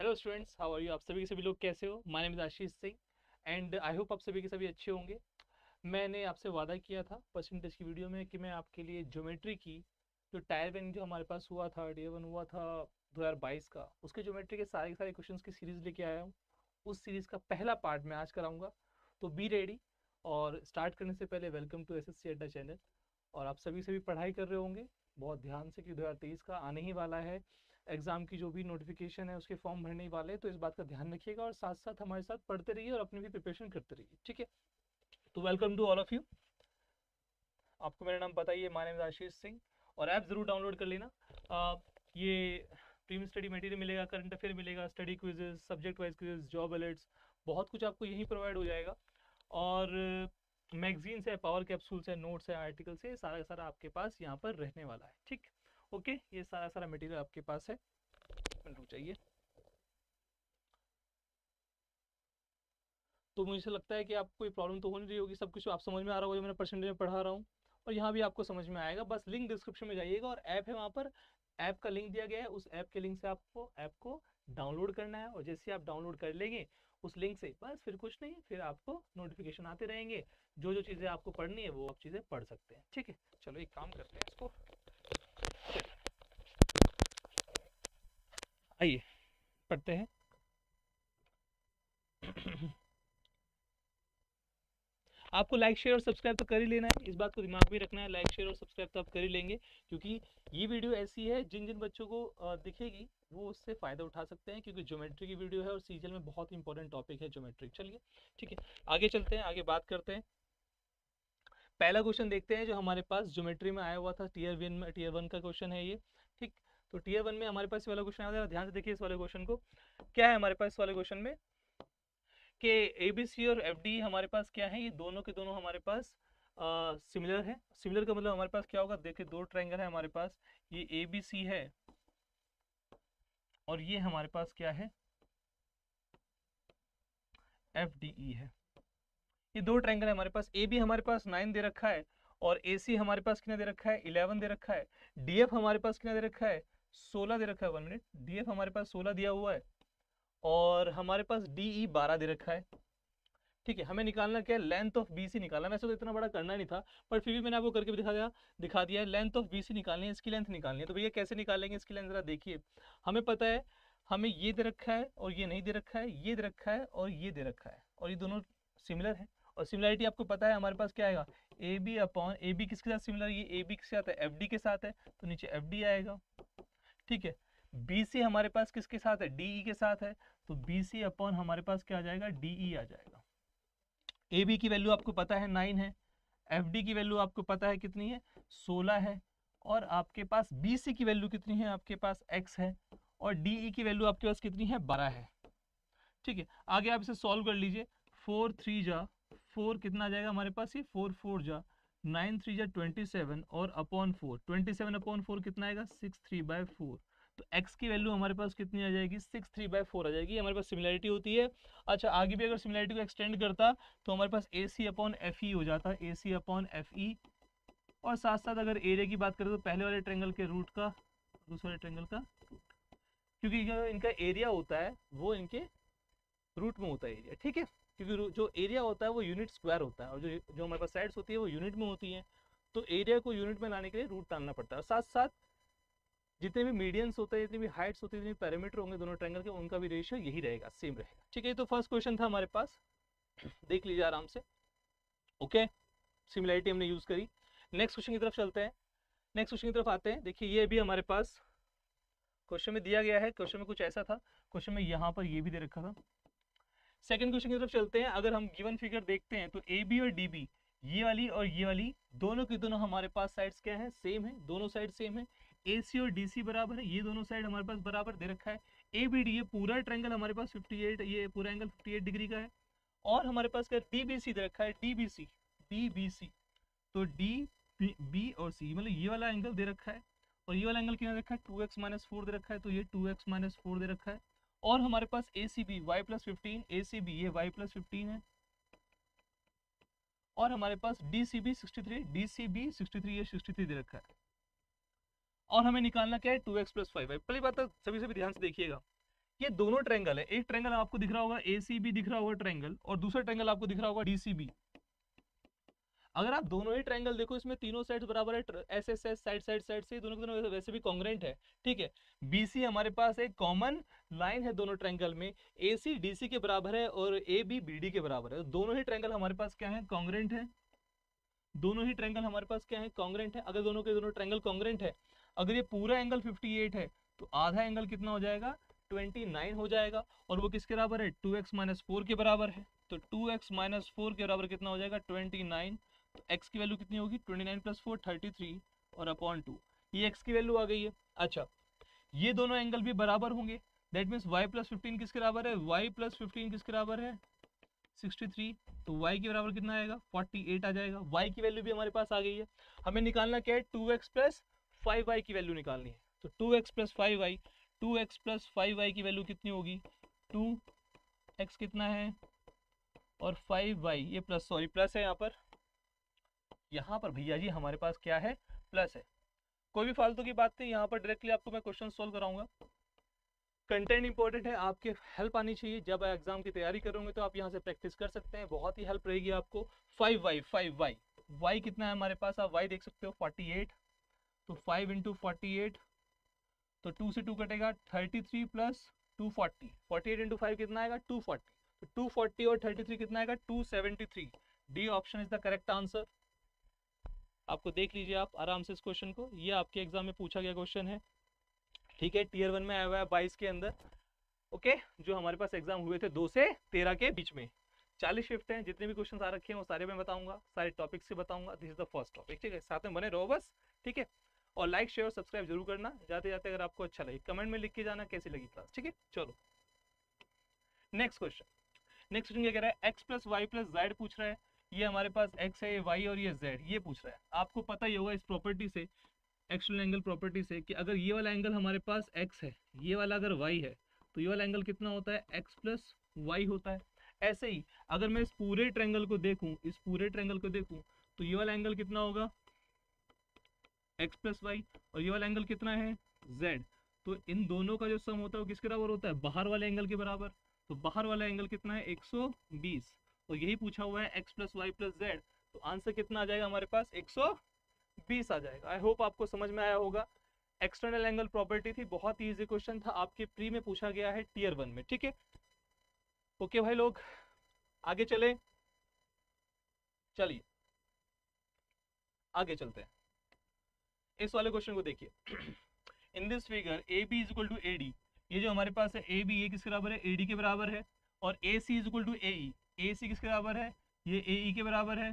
Hello students, how are you. आप सभी के सभी लोग कैसे हो। My name is Ashish Singh and I hope आप सभी के सभी अच्छे होंगे। मैंने आपसे वादा किया था परसेंटेज की वीडियो में कि मैं आपके लिए ज्योमेट्री की जो टायर वन जो हमारे पास हुआ था, डे वन हुआ था 2022 का, उसके ज्योमेट्री के सारे सारे क्वेश्चंस की सीरीज लेके आया हूँ। उस सीरीज का पहला पार्ट मैं आज कराऊंगा, तो बी रेडी। और स्टार्ट करने से पहले वेलकम टू एसएससी अड्डा चैनल। और आप सभी सभी पढ़ाई कर रहे होंगे बहुत ध्यान से कि 2023 का आने ही वाला है। एग्जाम की जो भी नोटिफिकेशन है उसके फॉर्म भरने ही वाले हैं, तो इस बात का ध्यान रखिएगा और साथ साथ हमारे साथ पढ़ते रहिए और अपनी भी प्रिपरेशन करते रहिए, ठीक है। तो welcome to all of you. आपको मेरा नाम पता ही है, my name is Ashish Singh. और ऐप जरूर डाउनलोड कर लेना। ये प्रीमियम स्टडी मटेरियल मिलेगा, करंट अफेयर मिलेगा, study quizzes, subject wise quizzes, job alerts, बहुत कुछ आपको यहीं प्रोवाइड हो जाएगा। और मैगजीन्स है, पावर कैप्सूल्स है, नोट्स है, आर्टिकल्स है, सारा सारा आपके पास यहाँ पर रहने वाला है, ठीक। ओके, ये सारा सारा मटेरियल आपके पास है। रुक जाइए। तो मुझे लगता है कि आपको कोई प्रॉब्लम तो हो नहीं रही होगी, सब कुछ आप समझ में आ रहा होगा जो मैंने परसेंटेज में पढ़ा रहा हूँ। और यहाँ भी आपको समझ में आएगा। बस लिंक डिस्क्रिप्शन में जाइएगा और ऐप है वहाँ पर, ऐप का लिंक दिया गया है। उस ऐप के लिंक से आपको ऐप को डाउनलोड करना है, और जैसे आप डाउनलोड कर लेंगे उस लिंक से, बस फिर कुछ नहीं, फिर आपको नोटिफिकेशन आते रहेंगे। जो जो चीज़ें आपको पढ़नी है वो आप चीज़ें पढ़ सकते हैं, ठीक है। चलो एक काम करते हैं इसको, आइए पढ़ते हैं। आपको लाइक शेयर और सब्सक्राइब तो कर ही लेना है, इस बात को दिमाग में रखना है। लाइक शेयर और सब्सक्राइब तो आप कर ही लेंगे, क्योंकि ये वीडियो ऐसी है जिन जिन बच्चों को दिखेगी वो उससे फ़ायदा उठा सकते हैं, क्योंकि ज्योमेट्री की वीडियो है और सीजीएल में बहुत इंपॉर्टेंट टॉपिक है ज्योमेट्री। चलिए ठीक है, आगे चलते हैं, आगे बात करते हैं। पहला क्वेश्चन देखते हैं जो हमारे पास ज्योमेट्री में आया हुआ था, टीयर वन का क्वेश्चन है ये, ठीक। तो टीयर वन में हमारे पास वाला क्वेश्चन आया था, ध्यान से देखिए इस वाले क्वेश्चन को। क्या है हमारे पास इस वाले क्वेश्चन में कि ए बी सी और एफ डी हमारे पास क्या है, ये दोनों के दोनों हमारे पास सिमिलर है। सिमिलर का मतलब हमारे पास क्या होगा, देखिए दो ट्रायंगल है हमारे पास, ये ए बी सी है और ये हमारे पास क्या है, एफ डी ई है। ये दो ट्रायंगल है हमारे पास। ए बी हमारे पास 9 दे रखा है, और ए सी हमारे पास कितना दे रखा है, 11 दे रखा है। डी एफ हमारे पास कितना दे रखा है, 16 दे रखा है। 1 मिनट, डी एफ हमारे पास 16 दिया हुआ है, और हमारे पास डी ई 12 दे रखा है, ठीक है। हमें निकालना क्या है, लेंथ ऑफ बी सी निकालना। वैसे तो इतना बड़ा करना नहीं था, पर फिर भी मैंने आपको करके भी दिखा दिया है। लेंथ ऑफ बी सी निकालनी है, इसकी लेंथ निकालनी है। तो भैया कैसे निकालेंगे इसकी लेंथ, जरा देखिए। हमें पता है, हमें ये दे रखा है और ये नहीं दे रखा है, ये दे रखा है और ये दे रखा है, और ये दोनों सिमिलर है। और सिमिलरिटी आपको पता है हमारे पास क्या आएगा, A B upon A B किसके साथ सिमिलर, ये ए बी के साथ है, एफ डी के साथ है, तो नीचे एफ डी आएगा, ठीक है। बी सी हमारे पास किसके साथ है, डी ई के साथ है, तो बी सी अपॉन हमारे पास क्या आ जाएगा, डी ई आ जाएगा। ए बी की वैल्यू आपको पता है 9 है, एफ डी की वैल्यू आपको पता है कितनी है, 16 है, और आपके पास बी सी की वैल्यू कितनी है, आपके पास x है, और डी ई की वैल्यू आपके पास कितनी है, 12 है, ठीक है। आगे आप इसे सॉल्व कर लीजिए। 4 3 जा 4 कितना आ जाएगा हमारे पास, ये 4 4 जा 9 3 जा 27, और अपॉन 4, 27 अपॉन 4 कितना आएगा, 6 3/4। तो x की वैल्यू हमारे पास कितनी आ जाएगी, 6 3/4 आ जाएगी। हमारे पास सिमिलरिटी होती है। अच्छा, आगे भी अगर सिमिलरिटी को एक्सटेंड करता तो हमारे पास ए सी अपॉन एफ ई हो जाता, ए सी अपॉन एफ ई। और साथ साथ अगर एरिया की बात करें तो पहले वाले ट्रेंगल के रूट का दूसरे वाले ट्रेंगल का, क्योंकि जो इनका एरिया होता है वो इनके रूट में होता है एरिया, ठीक है। क्योंकि जो एरिया होता है वो यूनिट स्क्वायर होता है, और जो जो हमारे पास साइड्स होती है वो यूनिट में होती है। तो एरिया को यूनिट में लाने के लिए रूट डालना पड़ता है। और साथ साथ जितने भी मीडियंस होते हैं, जितनी भी हाइट्स होती है, जितने पैरामीटर होंगे दोनों ट्रायंगल के, उनका भी रेशियो यही रहेगा, सेम रहेगा, ठीक है। तो फर्स्ट क्वेश्चन था हमारे पास, देख लीजिए आराम से। ओके, सिमिलरिटी हमने यूज करी। नेक्स्ट क्वेश्चन की तरफ चलते हैं। नेक्स्ट क्वेश्चन की तरफ आते हैं। देखिए ये भी हमारे पास क्वेश्चन में दिया गया है। क्वेश्चन में कुछ ऐसा था, क्वेश्चन में यहाँ पर ये भी दे रखा था। सेकंड क्वेश्चन की तरफ चलते हैं। अगर हम गिवन फिगर देखते हैं तो ए बी और डी बी, ये वाली और ये वाली, दोनों की दोनों हमारे पास साइड्स क्या है, सेम है, दोनों साइड सेम है। ए सी और डी सी बराबर है, ये दोनों साइड हमारे पास बराबर दे रखा है। ए बी डी, ये पूरा ट्रायंगल हमारे पास 58, ये पूरा एंगल 58 डिग्री का है। और हमारे पास क्या, डी बी सी दे रखा है, D B C, D B C. तो डी बी और सी, मतलब ये वाला एंगल दे रखा है, और ये वाला एंगल क्या दे रखा है, 2x-4 दे रखा है, तो ये 2x-4 दे रखा है। और हमारे पास ए सी बी y+15, ए सी बी ये y+15 है, और हमारे पास D C B 63, D C B 63, ये 63 दे रखा है। और हमें निकालना क्या है, 2x + 5y। पहली बात तो सभी ध्यान से देखिएगा ये दोनों ट्रायंगल है, एक ट्रायंगल आपको दिख रहा होगा ACB दिख रहा होगा ट्रायंगल, और दूसरा ट्रायंगल आपको दिख रहा होगा DCB। अगर आप दोनों ही ट्रायंगल देखो, इसमें तीनों साइड्स बराबर है, SSS साइड साइड साइड से दोनों के दोनों वैसे भी कॉन्ग्रुएंट है, ठीक है। BC हमारे पास एक कॉमन लाइन है दोनों ट्रायंगल में, AC DC के बराबर है और AB BD के बराबर है। दोनों ही ट्रायंगल हमारे पास क्या है, कॉन्ग्रुएंट है। दोनों ही ट्रायंगल हमारे पास क्या है, कॉन्ग्रुएंट है। अगर दोनों के दोनों ट्रायंगल कॉन्ग्रुएंट है, अगर ये पूरा एंगल 58 है तो आधा एंगल कितना हो जाएगा, 29 हो जाएगा, और वो किसके बराबर है, 2x - 4 के बराबर है। तो 2x - 4 के बराबर कितना हो जाएगा, 29। तो x की वैल्यू कितनी होगी, 29 + 4 33 और अपॉन 2, ये x की वैल्यू आ गई है। अच्छा, ये दोनों एंगल भी बराबर होंगे, दैट मीन्स y + 15 किसके बराबर है, y + 15 किसके बराबर है, 63। तो y के बराबर कितना आएगा, 48 आ जाएगा। y की वैल्यू भी हमारे पास आ गई है। हमें निकालना क्या है, 2x + 5y की वैल्यू निकालनी है। तो 2x + 5y, 2x + 5y की वैल्यू कितनी होगी, 2x कितना है और 5y, ये प्लस, सॉरी प्लस है यहाँ पर भैया जी हमारे पास क्या है, प्लस है। कोई भी फालतू की बात नहीं, यहाँ पर डायरेक्टली आपको मैं क्वेश्चन सोल्व कराऊंगा। कंटेंट इंपॉर्टेंट है, आपके हेल्प आनी चाहिए। जब एग्जाम की तैयारी करोगे तो आप यहाँ से प्रैक्टिस कर सकते हैं, बहुत ही हेल्प रहेगी आपको। 5y y कितना है हमारे पास, आप y देख सकते हो 48। तो 5 × 48, तो 2 से 2 कटेगा, 33 + 240, 48 × 5 कितना आएगा, 240। तो 240 और 33 कितना आएगा, 273। D option is the correct answer. आपको देख लीजिए आप आराम से इस क्वेश्चन को, ये आपके एग्जाम में पूछा गया क्वेश्चन है, ठीक है। टियर 1 में आया हुआ है 22 के अंदर, ओके। जो हमारे पास एग्जाम हुए थे 2 से 13 के बीच में, 40 शिफ्ट हैं। जितने भी क्वेश्चन आ रखे हैं वो सारे मैं बताऊंगा, सारे टॉपिक से बताऊंगा। This is the first topic, ठीक है। साथ में बने रहो बस, ठीक है। और लाइक शेयर और सब्सक्राइब जरूर करना। जाते जाते अगर आपको अच्छा लगे कमेंट में लिख के जाना कैसी लगी क्लास, ठीक है। चलो नेक्स्ट क्वेश्चन क्या कह रहा है, x + y + z पूछ रहा है। ये हमारे पास x है, ये y और ये z, ये पूछ रहा है। आपको पता ही होगा इस प्रॉपर्टी से, एक्सटर्नल एंगल प्रॉपर्टी से, कि अगर ये वाला एंगल हमारे पास x है, ये वाला अगर y है, तो ये वाला एंगल कितना होता है, x + y होता है। ऐसे ही अगर मैं इस पूरे ट्रायंगल को देखूं, तो ये वाला एंगल कितना होगा, x + y, और ये वाला एंगल कितना है, z। तो इन दोनों का जो सम होता है वो किसके बराबर होता है, बाहर वाले एंगल के बराबर। तो बाहर वाला एंगल कितना है, 120, और यही पूछा हुआ है x + y + z। तो आंसर कितना आ जाएगा हमारे पास, 120 आ जाएगा। आई होप आपको समझ में आया होगा। एक्सटर्नल एंगल प्रॉपर्टी थी, बहुत ही इजी क्वेश्चन था, आपके प्री में पूछा गया है टियर 1 में, ठीक है। ओके भाई लोग, आगे चले, चलिए आगे चलते हैं। इस वाले क्वेश्चन को देखिए। In this figure AB = AD, ये जो हमारे पास है AB, ये किसके बराबर है, AD के बराबर है। और AC = AE, AC किसके बराबर है, ये AE के बराबर है।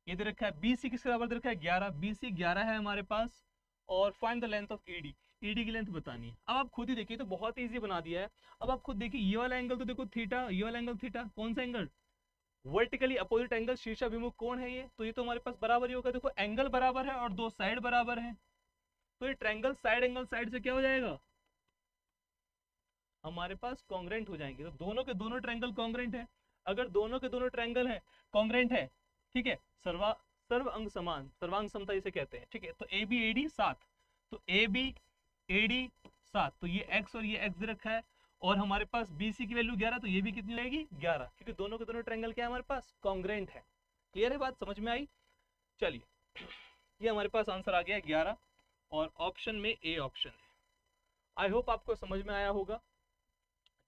ये दे रखा है BC किसके बराबर दे रखा है, 11, BC 11 है हमारे पास। और find the length of ED, ED की लेंथ बतानी है। अब आप खुद ही देखिए, तो बहुत इजी बना दिया है। अब आप खुद देखिए, ये वाला एंगल तो देखो थीटा, ये वाला एंगल थीटा, कौन सा एंगल, वर्टिकली अपोजिट एंगल, शीर्षाभिमुख कोण है ये, तो ये तो हमारे पास बराबर ही होगा। देखो एंगल बराबर है और दो साइड बराबर है, तो ये ट्रायंगल साइड एंगल साइड से क्या हो जाएगा, हमारे पास कॉन्ग्रुएंट हो जाएंगे। तो दोनों के दोनों ट्रायंगल कॉन्ग्रुएंट है। अगर दोनों के दोनों ट्रायंगल है कॉन्ग्रुएंट है, ठीक है, सर्व अंग समान, सर्वांग समता इसे कहते हैं, ठीक है। तो AB AD 7, तो AB AD 7, तो ये x और ये x दे रखा है। और हमारे पास BC की वैल्यू 11, तो ये भी कितनी रहेगी, 11, क्योंकि दोनों के दोनों ट्रायंगल क्या है हमारे पास, कॉन्ग्रुएंट है। क्लियर है बात, समझ में आई। चलिए ये हमारे पास आंसर आ गया 11, और ऑप्शन में A ऑप्शन है। आई होप आपको समझ में आया होगा।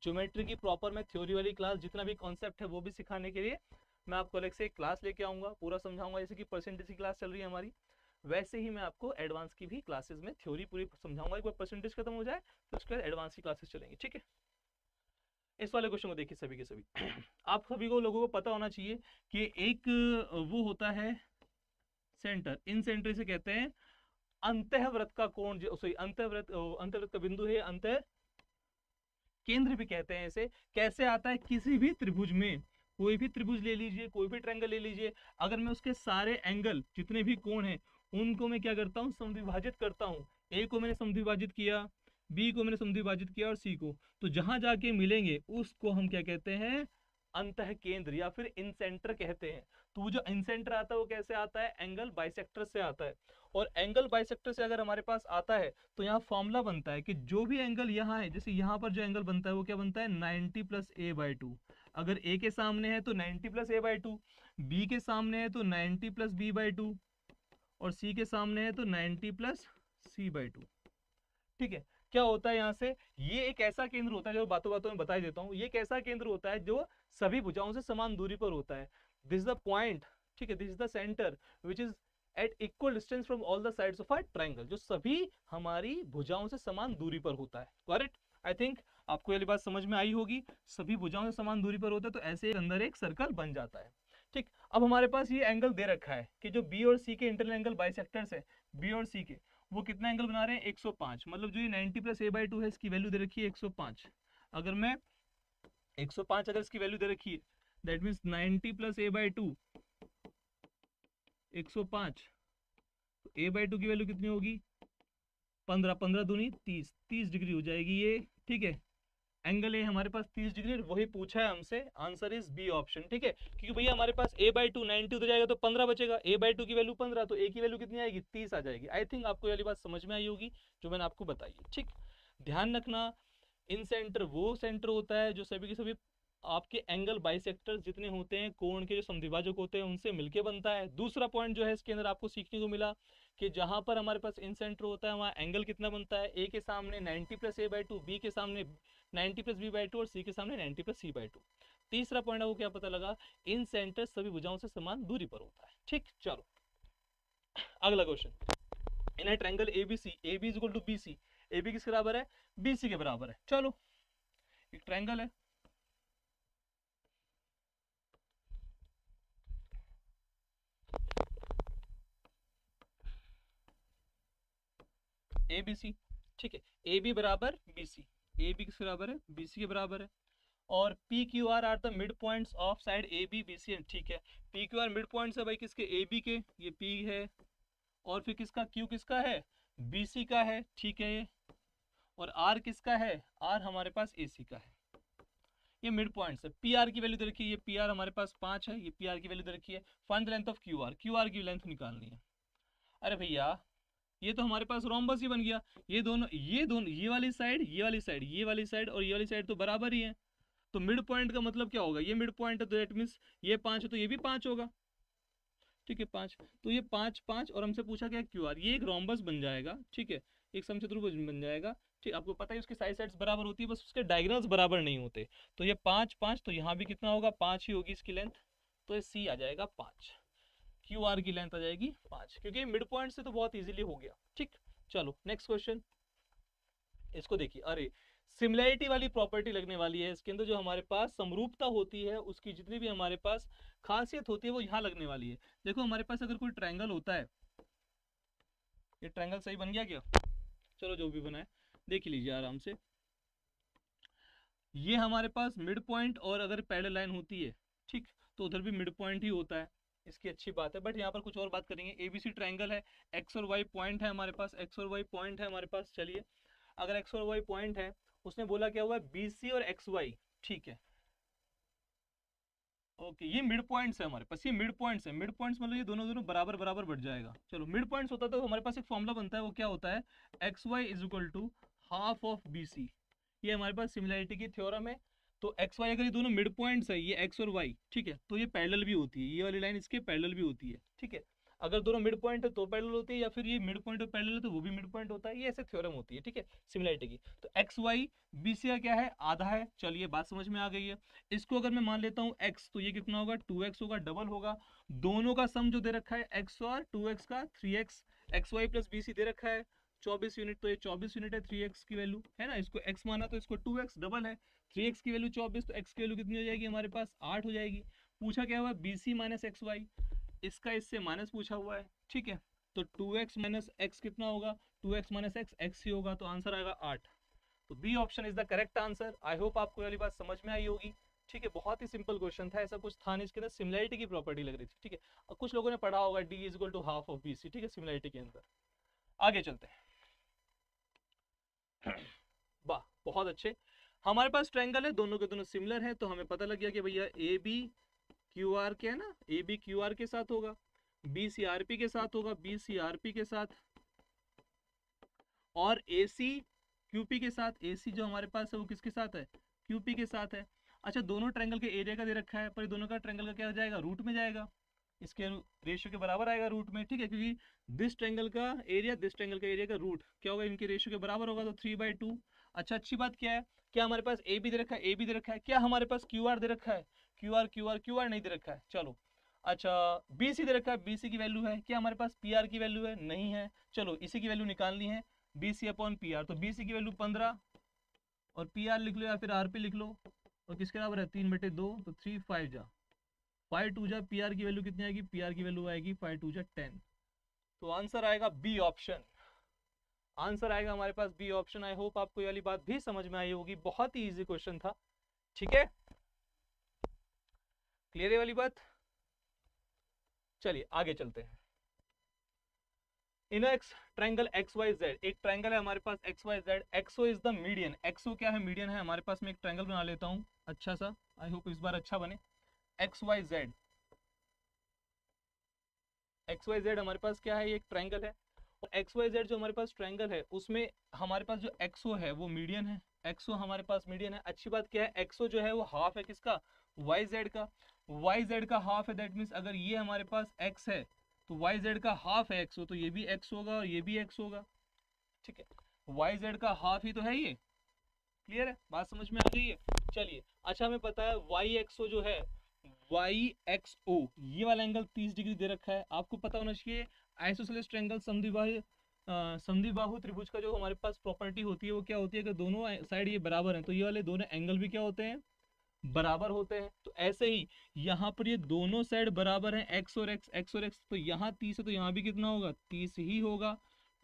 ज्योमेट्री की प्रॉपर मैं थ्योरी वाली क्लास, जितना भी कॉन्सेप्ट है वो भी सिखाने के लिए मैं आपको अलग से एक क्लास लेके आऊँगा, पूरा समझाऊंगा। जैसे कि परसेंटेज की क्लास चल रही है हमारी, वैसे ही मैं आपको एडवांस की भी क्लासेस में थ्योरी पूरी समझाऊंगा। एक बार परसेंटेज खत्म हो जाए तो उसके बाद एडवांस की क्लासेस चलेंगी, ठीक है। इस वाले क्वेश्चन को देखिए सभी के सभी। आप सभी को लोगों को पता होना चाहिए कि एक वो होता है सेंटर, इन सेंटर से कहते हैं अंतःवृत्त का कोण, सॉरी अंतःवृत्त का बिंदु है, अंत केंद्र भी कहते हैं इसे। कैसे आता है, किसी भी त्रिभुज में, कोई भी त्रिभुज ले लीजिए, कोई भी ट्रायंगल ले लीजिए, अगर मैं उसके सारे एंगल जितने भी कोण हैं उनको मैं क्या करता हूँ, समद्विभाजित करता हूँ। ए को मैंने समद्विभाजित किया, बी को मैंने समद्विभाजित किया, और सी को, तो जहां जाके मिलेंगे उसको हम क्या कहते हैं, अंतः केंद्र या फिर इंसेंटर कहते हैं। तो वो जो इंसेंटर आता है वो कैसे आता है, एंगल बाइसेक्टर से आता है। और एंगल बाइसेक्टर से अगर हमारे पास आता है तो यहाँ फॉर्मूला बनता है कि जो भी एंगल यहाँ है, जैसे यहाँ पर जो एंगल बनता है वो क्या बनता है 90 प्लस ए बाई टू। अगर ए के सामने है तो 90 plus A by two, B के सामने है तो 90 प्लस बी बाई टू, और सी के सामने है तो 90 प्लस सी बाई टू। ठीक है, क्या होता है यहाँ से, ये एक ऐसा केंद्र होता है, जो बातों बातों में बता ही देता हूँ, ये एक ऐसा केंद्र होता है जो सभी भुजाओं से समान दूरी पर होता है। दिस इज द पॉइंट, ठीक है, this is the centre which is at equal distance from all the sides of a triangle, जो सभी हमारी भुजाओं से समान दूरी पर होता है। करेक्ट, आई थिंक आपको ये बात समझ में आई होगी, सभी भुजाओं से समान दूरी पर होता है तो ऐसे अंदर एक सर्कल बन जाता है। ठीक, अब हमारे पास ये एंगल दे रखा है कि जो बी और सी के इंटरनल एंगल बाइसेक्टर्स है, बी और सी के, वो कितना एंगल बना रहे हैं 105। मतलब जो ये 90 प्लस ए बाई टू है, इसकी वैल्यू दे रखी है 105। अगर मैं 105 अगर इसकी वैल्यू दे रखी है, that means 90 plus A by to 105, तो ए बाई टू की वैल्यू कितनी होगी 15, 15 दूनी 30, 30 डिग्री हो जाएगी ये। ठीक है, एंगल ए हमारे पास 30 डिग्री, वही पूछा है हमसे, आंसर इज बी ऑप्शन। ठीक है, क्योंकि भैया हमारे पास ए बाई टू 90 उधर जाएगा तो 15 बचेगा, ए बाई टू की वैल्यू 15, तो ए की वैल्यू कितनी आएगी 30 आ जाएगी। आई थिंक आपको ये वाली बात समझ में आई होगी जो मैंने आपको बताई है। ठीक, ध्यान रखना, इन सेंटर वो सेंटर होता है जो सभी के सभी आपके एंगल बाइसेक्टर्स जितने होते हैं, कोण के जो समद्विभाजक होते हैं, उनसे मिलके बनता है। दूसरा पॉइंट जो है इसके अंदर आपको सीखने को मिला कि जहां पर हमारे पास इन सेंटर होता है वहां एंगल कितना बनता है, ए के सामने 90 plus A by two, B के सामने 90 प्लस बी बाई टू, और सी के सामने 90 प्लस सी बाई टू। तीसरा पॉइंट आपको क्या पता लगा, इन सेंटर सभी भुजाओं से समान दूरी पर होता है। ठीक, चलो अगला question. In a triangle ABC, A B is equal to B C, A B किसके बराबर है, बी सी के बराबर है। चलो एक ट्रायंगल है, ए बी सी। ठीक है, ए बी बराबर बी सी, ए बी किसके बराबर है, बी सी के बराबर है। और P Q R the mid points of side A B B C. ठीक है, P Q R mid points है भाई किसके, ए बी के, ये पी है, और फिर किसका, क्यू किसका है, बी सी का है। ठीक है, ये और आर किसका है, आर हमारे पास ए सी का है। ये मिड पॉइंट्स है। पी आर की वैल्यू दे रखी है, ये पी आर हमारे पास 5 है, ये पी आर की वैल्यू दे रखी है। Find the length of Q R, Q R की लेंथ निकालनी है। अरे भैया ये तो हमारे पास रोम्बस ही बन गया, ये दोनों, ये वाली साइड, ये वाली साइड, ये वाली साइड और ये वाली साइड तो बराबर ही है। तो मिड पॉइंट का मतलब क्या होगा, ये मिड पॉइंट है तो दैट मीन्स ये 5 है तो ये भी 5 होगा। ठीक है, 5, तो ये 5 5, और हमसे पूछा क्या क्यू आर, ये एक रोम्बस बन जाएगा। ठीक है, एक समचतुर्भुज बन जाएगा। ठीक, आपको पता है उसकी साइड्स बराबर होती है, बस उसके डायगोनल्स बराबर नहीं होते। तो ये 5 5, तो यहाँ भी कितना होगा 5 ही होगी इसकी लेंथ, तो ये सी आ जाएगा 5, क्यू आर की लेंथ आ जाएगी 5, क्योंकि मिड पॉइंट से तो बहुत इजीली हो गया। ठीक, चलो नेक्स्ट क्वेश्चन, इसको देखिए। अरे सिमिलैरिटी वाली प्रॉपर्टी लगने वाली है इसके अंदर, जो हमारे पास समरूपता होती है उसकी जितनी भी हमारे पास खासियत होती है वो यहाँ लगने वाली है। देखो हमारे पास अगर कोई ट्रायंगल होता है, ये ट्रायंगल सही बन गया क्या, चलो जो भी बना है देख लीजिए आराम से। ये हमारे पास मिड पॉइंट, और अगर पैरेलल लाइन होती है, ठीक, तो उधर भी मिड पॉइंट ही होता है, इसकी अच्छी बात है। बट यहाँ पर कुछ और बात करेंगे। एबीसी ट्रायंगल है, एक्स और वाई पॉइंट है हमारे पास, एक्स और वाई पॉइंट है हमारे पास। चलिए अगर एक्स और वाई पॉइंट है, उसने बोला क्या हुआ है बीसी और एक्स वाई। ठीक है, ओके, ये मिड पॉइंट्स है हमारे पास, ये मिड पॉइंट्स है। मिड पॉइंट्स मतलब ये दोनों दोनों बराबर बराबर बढ़ जाएगा। चलो मिड पॉइंट्स होता है तो हमारे पास एक फॉर्मूला बनता है, वो क्या होता है, X Y is equal to half of B C. ये हमारे पास सिमिलैरिटी की थ्योरम है। तो एक्स वाई अगर ये दोनों मिड पॉइंट्स है, ये एक्स और वाई, ठीक है, तो ये पैरेलल भी होती है, ये वाली लाइन इसके पैरेलल भी होती है। ठीक है, अगर दोनों मिड पॉइंट है तो पैरेलल होती है, या फिर ये मिड पॉइंट और पैरेलल है तो वो भी मिड पॉइंट होता है। ये ऐसे थ्योरम होती है। ठीक है, सिमिलैरिटी की। तो एक्स वाई बी सी का क्या है, आधा है। चलिए बात समझ में आ गई है। इसको अगर मैं मान लेता हूँ x, तो ये कितना होगा 2x होगा, डबल होगा। दोनों का सम जो दे रखा है x और 2x का 3x, X Y plus B C दे रखा है 24 यूनिट, तो ये 24 यूनिट है 3x की वैल्यू है ना। इसको x माना तो इसको 2x डबल है, 3x की वैल्यू 24, तो x की वैल्यू कितनी हो जाएगी हमारे पास 8 हो जाएगी। पूछा क्या हुआ B C minus X Y, इसका इससे माइनस पूछा हुआ है। ठीक है, तो 2x माइनस एक्स कितना होगा, 2x माइनस एक्स x ही होगा, तो आंसर आएगा 8। तो B option is the correct answer. I hope आपको वाली बात समझ में आई होगी। ठीक है, बहुत ही सिंपल क्वेश्चन था, ऐसा कुछ था नहीं, इसके अंदर सिमिलैरिटी की प्रॉपर्टी लग रही थी। ठीक है, और कुछ लोगों ने पढ़ा होगा D is equal to half of B C. ठीक है, सिमिलैरिटी के अंदर। आगे चलते हैं। वाह बहुत अच्छे। हमारे पास ट्रायंगल है, दोनों के दोनों सिमिलर है, तो हमें पता लग गया कि भैया ए बी क्यू आर क्या है ना, ए बी क्यू आर के साथ होगा, बी सी आर पी के साथ होगा, बी सी आर पी के साथ, और ए सी क्यूपी के साथ। ए सी जो हमारे पास है वो किसके साथ है, क्यूपी के साथ है। अच्छा, दोनों ट्रायंगल के एरिया का दे रखा है, पर दोनों का ट्रायंगल का क्या हो जाएगा, रूट में जाएगा, इसके रेशियो के बराबर आएगा रूट में, ठीक है, क्योंकि दिस ट्रायंगल का एरिया दिस ट्रायंगल का एरिया का रूट क्या होगा, इनके रेशियो के बराबर होगा, तो 3/2। अच्छा, अच्छी बात क्या है, क्या हमारे पास ए बी दे रखा है, ए बी दे रखा है, क्या हमारे पास क्यू आर दे रखा है, Q R Q R Q R नहीं दे रखा है, चलो। अच्छा, बी सी दे रखा है, बी सी की वैल्यू है, क्या हमारे पास पी आर की वैल्यू है, नहीं है, चलो इसी की वैल्यू निकालनी है, B C upon P R, तो बी सी की वैल्यू 15 और पी आर लिख लो या फिर आर पी लिख लो, और किसके बराबर है 3/2, तो 3 5 जा 5 2 जा, पी आर की वैल्यू कितनी आएगी, पी आर की वैल्यू आएगी 5 2 जा 10, तो आंसर आएगा बी ऑप्शन, आंसर आएगा हमारे पास बी ऑप्शन। आई होप आपको ये वाली बात भी समझ में आई होगी, बहुत ही इजी क्वेश्चन था, ठीक है, क्लियर है वाली बात। चलिए आगे चलते हैं। In X triangle X Y Z, एक ट्रायंगल है हमारे पास X Y Z, XO is the median, XO क्या है, मीडियन है हमारे पास। मैं एक ट्रायंगल बना लेता हूं अच्छा सा, आई होप इस बार अच्छा बने। X Y Z, X Y Z हमारे पास क्या है, ये एक ट्रायंगल है, और एक्स वाई जेड जो हमारे पास ट्रायंगल है उसमें हमारे पास जो एक्सओ है वो मीडियन है, एक्सओ हमारे पास मीडियन है। अच्छी बात क्या है, एक्सओ जो है वो हाफ है किसका, वाई जेड का, वाई जेड का हाफ है, दैट मीन्स अगर ये हमारे पास एक्स है तो वाई जेड का हाफ है एक्स हो, तो ये भी एक्स होगा और ये भी एक्स होगा, ठीक है, वाई जेड का हाफ ही तो है ये, क्लियर है, बात समझ में आ गई है। चलिए, अच्छा हमें पता है वाई एक्सओ जो है, वाई एक्स ओ, ये वाला एंगल 30 डिग्री दे रखा है, आपको पता होना चाहिए आइसोसेलेस ट्रायंगल समद्विबाहु समद्विबाहु त्रिभुज का जो हमारे पास प्रॉपर्टी होती है वो क्या होती है कि दोनों साइड ये बराबर हैं, तो ये वाले दोनों एंगल भी क्या होते हैं, बराबर होते हैं। तो ऐसे ही यहाँ पर ये दोनों साइड बराबर हैं, एक्स और एक्स, एक्स और एक्स, तो यहाँ 30 है तो यहाँ भी कितना होगा, 30 ही होगा।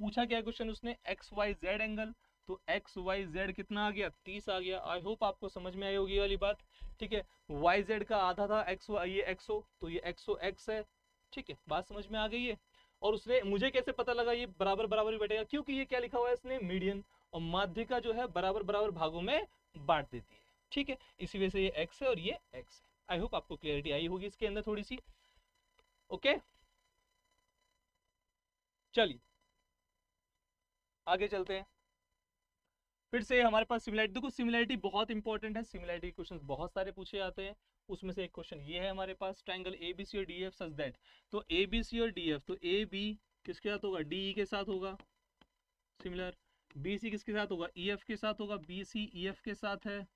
पूछा क्या क्वेश्चन उसने, एक्स वाई जेड एंगल, तो एक्स वाई जेड कितना आ गया, 30 आ गया। आई होप आपको समझ में आई होगी ये वाली बात, ठीक है। वाई जेड का आधा था एक्स, ये एक्सओ, तो ये एक्सओ एक्स है, ठीक है, बात समझ में आ गई है। और उसने मुझे कैसे पता लगा ये बराबर बराबर ही बैठेगा, क्योंकि ये क्या लिखा हुआ है इसने, मीडियन, और माध्यिका जो है बराबर बराबर भागों में बांट देती है, ठीक है, इसी वजह से ये एक्स है और ये एक्स है। आई होप आपको क्लियरिटी आई होगी इसके अंदर थोड़ी सी, ओके। चलिए आगे चलते हैं, फिर से हमारे पास सिमिलैरिटी, देखो सिमिलैरिटी बहुत इंपॉर्टेंट है, सिमिलैरिटी क्वेश्चंस बहुत सारे पूछे जाते हैं, उसमें से एक क्वेश्चन ये है हमारे पास, ट्रायंगल ए बी सी और डी एफ सच दैट, तो ए बी सी और डी एफ, तो ए बी किसके साथ होगा, डी ई के साथ होगा सिमिलर, बी सी किसके साथ होगा, ई एफ के साथ होगा, बी सी ई एफ के साथ है,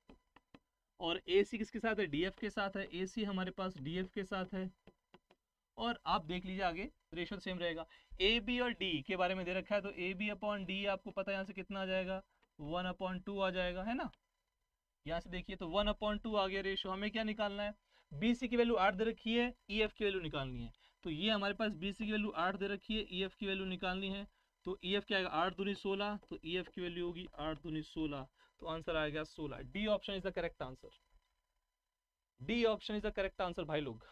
और ए सी किसके साथ है, डी एफ के साथ है, ए सी हमारे पास डी एफ के साथ है, और आप देख लीजिए आगे रेशियो सेम रहेगा। ए बी और डी के बारे में दे रखा है, तो ए बी अपॉन डी आपको पता है यहाँ से कितना आ जाएगा, 1/2 आ जाएगा, है ना, यहाँ से देखिए तो 1/2 आ गया रेशियो। हमें क्या निकालना है, बी सी की वैल्यू 8 दे रखी है, ई एफ की वैल्यू निकालनी है, तो ये हमारे पास बी सी की वैल्यू 8 दे रखी है, ई एफ की वैल्यू निकालनी है, तो ई एफ क्या आएगा, 8 दूनी 16, तो ई एफ की वैल्यू होगी 8 दूनी 16, तो आंसर आएगा 16। D option is the correct answer, D option is the correct answer भाई लोग,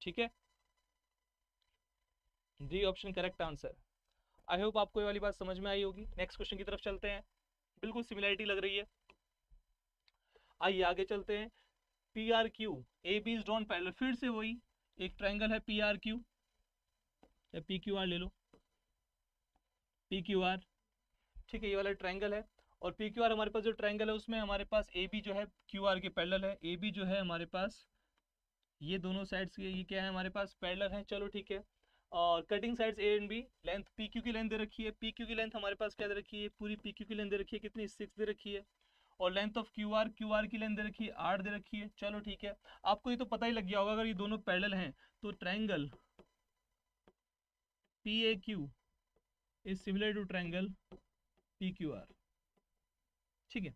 ठीक है, D option correct answer. I hope आपको ये वाली बात समझ में आई होगी। नेक्स्ट क्वेश्चन की तरफ चलते हैं, बिल्कुल सिमिलैरिटी लग रही है, आइए आगे चलते हैं। P R Q A B is drawn parallel, फिर से वही एक ट्रायंगल है पी आर क्यू, या पी क्यू आर ले लो, पी क्यू आर, ठीक है, ये वाला ट्रायंगल है, और पी क्यू आर हमारे पास जो ट्रायंगल है उसमें हमारे पास ए बी जो है क्यू आर के पैरेलल है, ए बी जो है हमारे पास ये दोनों साइड्स के ये क्या है हमारे पास पैरेलल है, चलो ठीक है। और cutting sides A and B, length P Q की लेंथ दे रखी है, पी क्यू की लेंथ हमारे पास क्या दे रखी है, पूरी पी क्यू की लेंथ दे रखी है, कितनी 6 दे रखी है, और लेंथ ऑफ क्यू आर की लेंथ दे रखी है 8 दे रखी है, चलो ठीक है। आपको ये तो पता ही लग गया होगा अगर ये दोनों पैरेलल हैं तो triangle P A Q is similar to triangle P Q R, ठीक है,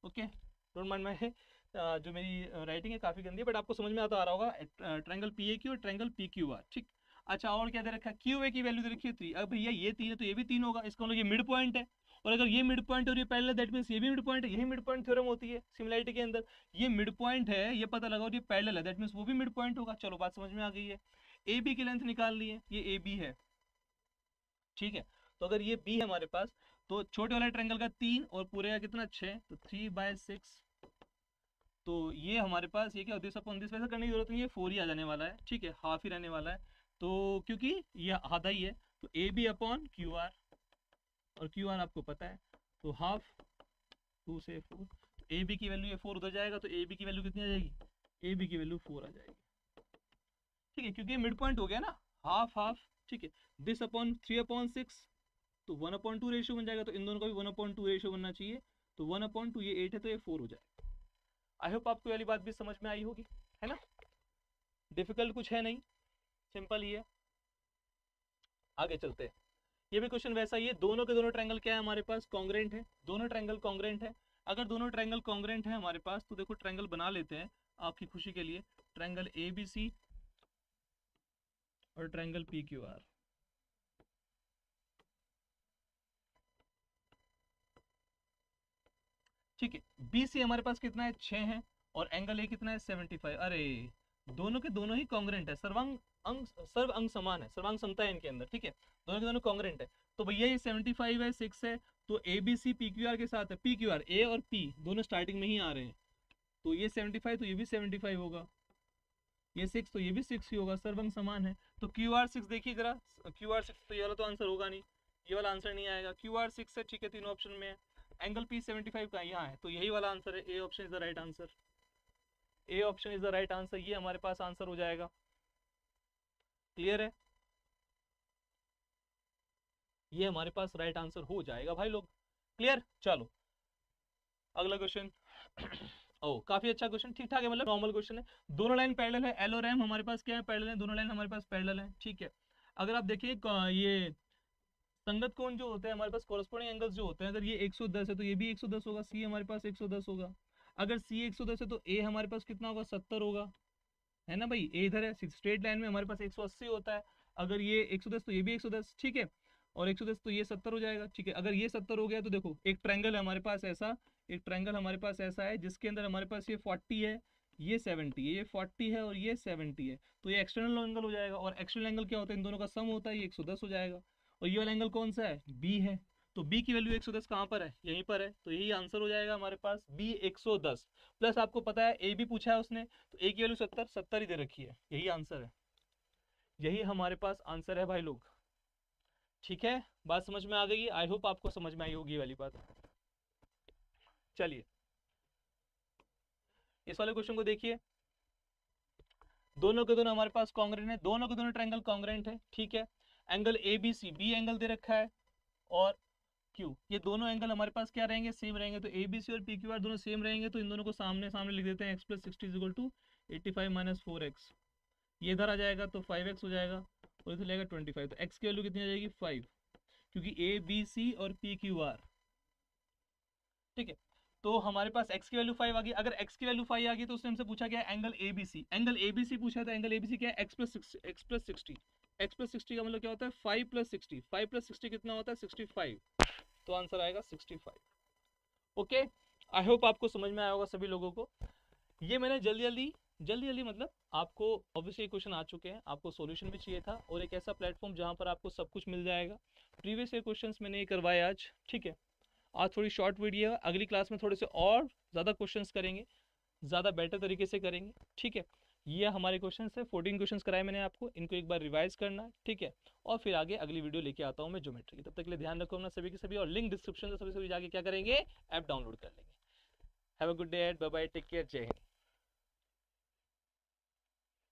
ओके, डोंट माइंड माई जो मेरी राइटिंग है काफ़ी गंदी है, बट आपको समझ में आता आ रहा होगा, ट्रायंगल पी ए क्यू और ट्रायंगल पी क्यू आर, ठीक। अच्छा, और क्या दे रखा है, क्यू ए की वैल्यू दे रखी है 3, अब भैया ये 3 है तो ये भी 3 होगा, इसका मतलब ये मिड पॉइंट है, और अगर ये मिड पॉइंट और ये पैरेलल दैट मींस ये भी मिड पॉइंट है, यही मिड पॉइंट थ्योरम होती है सिमिलैरिटी के अंदर, ये मिड पॉइंट है ये पता लगा और ये पैरेलल है दैट मींस वो भी मिड पॉइंट होगा, चलो बात समझ में आ गई है। ए बी की लेंथ निकाल ली है, ये ए बी है, ठीक है, तो अगर ये बी है हमारे पास तो छोटे वाले ट्रायंगल का 3 और पूरे का कितना 6, तो 3/6। तो ये हमारे पास ये क्या दिस अपॉन दिस, वैसे करने की जरूरत नहीं है, 4 ही आ जाने वाला है, ठीक है, हाफ ही रहने वाला है। तो क्योंकि ये आधा ही है, तो A B upon Q R, और क्यू आर आपको पता है, तो हाफ 2 से 4, ए बी की वैल्यू ये 4 उधर जाएगा, तो ए बी की वैल्यू कितनी आ जाएगी, ए बी की वैल्यू 4 आ जाएगी, ठीक है, क्योंकि मिड पॉइंट हो गया ना, हाफ हाफ, ठीक है। दिस अपॉन 3/6, तो 1/2 रेशियो बन जाएगा, तो इन दोनों का भी 1/2 रेशियो बनना चाहिए, तो 1/2 ये 8 है, तो ये 4 हो जाएगा। आई होप आपको वाली बात भी समझ में आई होगी, है ना, डिफिकल्ट कुछ है नहीं, सिंपल ही है। आगे चलते हैं, ये भी क्वेश्चन वैसा ही है, दोनों के दोनों ट्रायंगल क्या है हमारे पास, कॉन्ग्रेंट है, दोनों ट्रायंगल कॉन्ग्रेंट है। अगर दोनों ट्रायंगल कॉन्ग्रेंट है हमारे पास, तो देखो ट्रायंगल बना लेते हैं आपकी खुशी के लिए, ट्रायंगल ए बी सी और ट्रायंगल पी क्यू आर। ठीक है, बी सी हमारे पास कितना है 6 है, और एंगल ए कितना है 75। अरे दोनों के दोनों ही कॉन्ग्रेंट है, सर्व अंग समान है, सर्वांग समता है इनके अंदर, ठीक है, दोनों के दोनों कॉन्ग्रेंट है। तो भैया ये 75 है, 6 है, तो A B C P Q R के साथ है, पी क्यू आर ए और पी दोनों स्टार्टिंग में ही आ रहे हैं, तो ये 75 तो ये भी 75 होगा, ये 6 तो ये भी 6 ही होगा, सर्वंग समान है। तो क्यू आर 6 देखिए जरा, क्यू आर 6 तो ये वाला तो आंसर होगा नहीं, ये वाला आंसर नहीं आएगा, क्यू आर 6 है, ठीक है, तीनों ऑप्शन में है। एंगल पी 75 का यहाँ है, तो यही वाला आंसर है, A option is the right answer, A option is the right answer, ये हमारे पास आंसर हो जाएगा। क्लियर है, ये हमारे पास राइट आंसर हो जाएगा भाई लोग, क्लियर। चलो अगला क्वेश्चन। ओ काफी अच्छा क्वेश्चन, ठीक ठाक है, मतलब नॉर्मल क्वेश्चन है। दोनों लाइन पैरेलल है, एल और एम हमारे पास क्या है, पैरेलल है, दोनों लाइन हमारे पास पैरेलल है, ठीक है। अगर आप देखिए ये संगत कोण जो होते हैं हमारे पास, कॉरस्पॉन्डिंग एंगल्स जो होते हैं, अगर ये 110 है तो ये भी 110 होगा, सी हमारे पास 110 होगा। अगर सी 110 है तो ए हमारे पास कितना होगा, 70 होगा, है ना भाई, ए इधर है, स्ट्रेट लाइन में हमारे पास 180 होता है, अगर ये 110 तो ये भी 110, ठीक है, और 110 तो ये 70 हो जाएगा, ठीक है। अगर ये 70 हो गया तो देखो एक ट्रायंगल है हमारे पास ऐसा, एक ट्रायंगल हमारे पास ऐसा है जिसके अंदर हमारे पास ये 40 है, ये 70 है, ये 40 है और ये 70 है, तो ये एक्सटर्नल एंगल हो जाएगा, और एक्सटर्नल एंगल क्या होता है, इन दोनों का सम होता है, ये 110 हो जाएगा। और ये वाला एंगल कौन सा है, बी है, तो बी की वैल्यू 110 कहाँ पर है, यहीं पर है, तो यही आंसर हो जाएगा हमारे पास, बी 110। प्लस आपको पता है ए भी पूछा है उसने, तो ए की वैल्यू 70 ही दे रखी है, यही आंसर है, यही हमारे पास आंसर है भाई लोग, ठीक है। बात समझ में आ गई, आई होप आपको समझ में आई होगी वाली बात। चलिए इस वाले क्वेश्चन को देखिए, दोनों के दोनों हमारे पास कॉन्ग्रेंट है, दोनों के दोनों ट्रायंगल कॉन्ग्रेंट है, ठीक है। Angle A B C, B angle दे रखा है और क्यू, ये दोनों एंगल हमारे पास क्या रहेंगे, सेम रहेंगे, तो ए बी सी और पी क्यू आर दोनों सेम रहेंगे, तो इन दोनों को सामने सामने लिख देते हैं, x + 60 = 85 - 4x, ये इधर आ जाएगा तो 5x हो जाएगा, और इधर लगेगा 25, तो x की वैल्यू कितनी आ जाएगी 5, क्योंकि ए बी सी और पी क्यू आर, ठीक है। तो हमारे पास x की वैल्यू 5 आ गई, अगर x की वैल्यू 5 आ गई तो उसने हमसे पूछा क्या है, angle A B C, angle A B C पूछा है, तो एंगल ए बी सी क्या है, x + 60, x + 60 का मतलब क्या होता है 5 + 60, 5 + 60 कितना होता है 65, तो आंसर आएगा 65। ओके, आई होप आपको समझ में आया होगा सभी लोगों को। ये मैंने जल्दी जल्दी मतलब आपको ऑब्वियसली क्वेश्चन आ चुके हैं, आपको सॉल्यूशन भी चाहिए था, और एक ऐसा प्लेटफॉर्म जहां पर आपको सब कुछ मिल जाएगा। प्रीवियस ईयर क्वेश्चंस मैंने ये करवाए आज, ठीक है। आज थोड़ी शॉर्ट वीडियो है, अगली क्लास में थोड़े से और ज़्यादा क्वेश्चंस करेंगे, ज़्यादा बेटर तरीके से करेंगे, ठीक है। ये हमारे क्वेश्चंस है, 14 क्वेश्चंस कराए मैंने आपको, इनको एक बार रिवाइज करना, ठीक है, और फिर आगे अगली वीडियो लेके आता हूँ मैं ज्योमेट्री की। तब तक के लिए ध्यान रखो अपना सभी के सभी, और लिंक डिस्क्रिप्शन से सभी जाके क्या करेंगे, ऐप डाउनलोड कर लेंगे। Have a good day, bye bye, take care, जय हिंद।